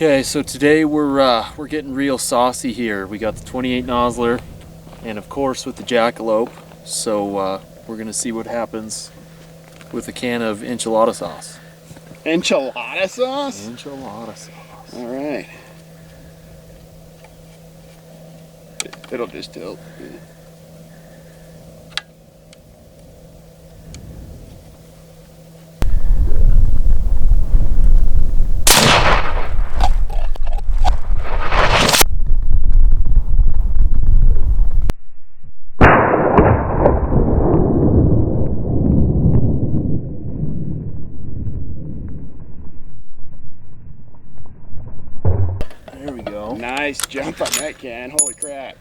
Okay, so today we're getting real saucy here. We got the 28 Nosler, and of course with the Jackalope. So we're gonna see what happens with a can of enchilada sauce. Enchilada sauce? Enchilada sauce. All right. It'll just tilt. There we go. Nice jump on that can. Holy crap.